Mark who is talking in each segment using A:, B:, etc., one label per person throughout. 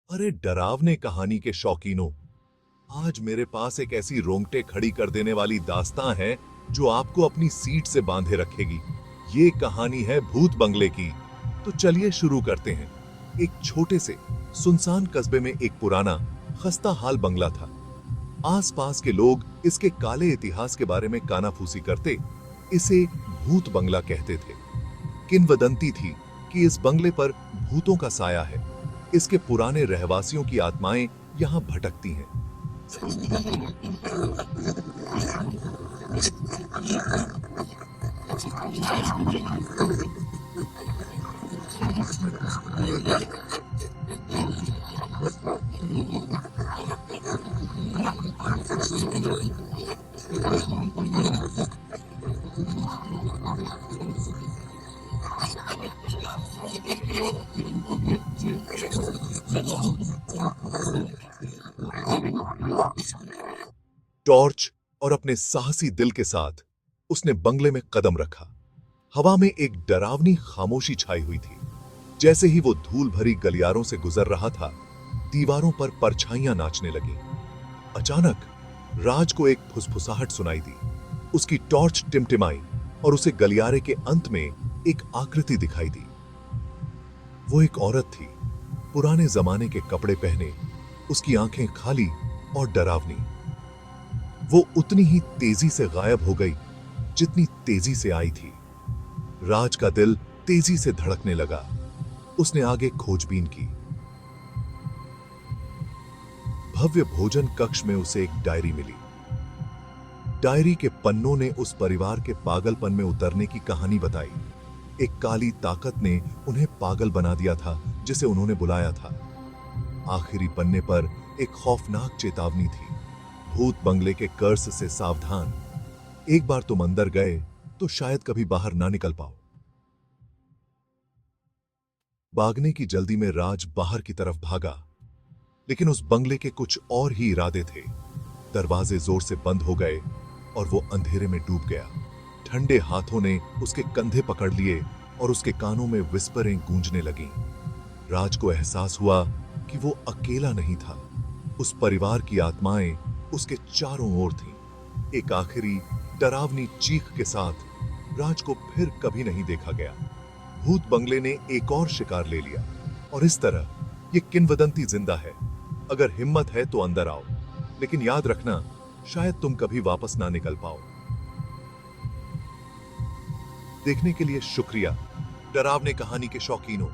A: अरे डरावने कहानी के शौकीनों, आज मेरे पास एक ऐसी रोंगटे खड़ी कर देने वाली दास्तां है जो आपको अपनी सीट से बांधे रखेगी। ये कहानी है भूत बंगले की। तो चलिए शुरू करते हैं। एक छोटे से सुनसान कस्बे में एक पुराना खस्ता हाल बंगला था। आसपास के लोग इसके काले इतिहास के बारे में कानाफूसी करते इसे भूत बंगला कहते थे। किंवदंती थी कि इस बंगले पर भूतों का साया है। इसके पुराने रहवासियों की आत्माएं यहां भटकती हैं। टॉर्च और अपने साहसी दिल के साथ उसने बंगले में कदम रखा। हवा में एक डरावनी खामोशी छाई हुई थी। जैसे ही वो धूल भरी गलियारों से गुजर रहा था, दीवारों पर परछाइयां नाचने लगी। अचानक राज को एक फुसफुसाहट सुनाई दी। उसकी टॉर्च टिमटिमाई और उसे गलियारे के अंत में एक आकृति दिखाई दी। वो एक औरत थी, पुराने जमाने के कपड़े पहने, उसकी आंखें खाली और डरावनी। वो उतनी ही तेजी से गायब हो गई जितनी तेजी से आई थी। राज का दिल तेजी से धड़कने लगा। उसने आगे खोजबीन की। भव्य भोजन कक्ष में उसे एक डायरी मिली। डायरी के पन्नों ने उस परिवार के पागलपन में उतरने की कहानी बताई। एक काली ताकत ने उन्हें पागल बना दिया था जिसे उन्होंने बुलाया था। आखिरी पन्ने पर एक खौफनाक चेतावनी थी, भूत बंगले के कर्स से सावधान। एक बार तुम अंदर गए तो शायद कभी बाहर ना निकल पाओ। भागने की जल्दी में राज बाहर की तरफ भागा, लेकिन उस बंगले के कुछ और ही इरादे थे। दरवाजे जोर से बंद हो गए और वो अंधेरे में डूब गया। ठंडे हाथों ने उसके कंधे पकड़ लिए और उसके कानों में विस्परें गूंजने लगीं। राज को एहसास हुआ कि वो अकेला नहीं था। उस परिवार की आत्माएं उसके चारों ओर थीं। एक आखिरी डरावनी चीख के साथ राज को फिर कभी नहीं देखा गया। भूत बंगले ने एक और शिकार ले लिया और इस तरह ये किंवदंती जिंदा है। अगर हिम्मत है तो अंदर आओ, लेकिन याद रखना, शायद तुम कभी वापस ना निकल पाओ। देखने के लिए शुक्रिया डरावने कहानी के शौकीनों।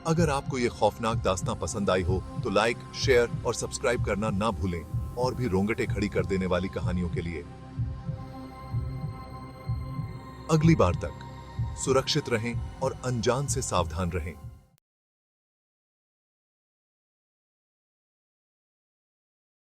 A: अगर आपको ये खौफनाक दास्तां पसंद आई हो तो लाइक, शेयर और सब्सक्राइब करना ना भूलें, और भी रोंगटे खड़ी कर देने वाली कहानियों के लिए। अगली बार तक सुरक्षित रहें और अनजान से सावधान रहें।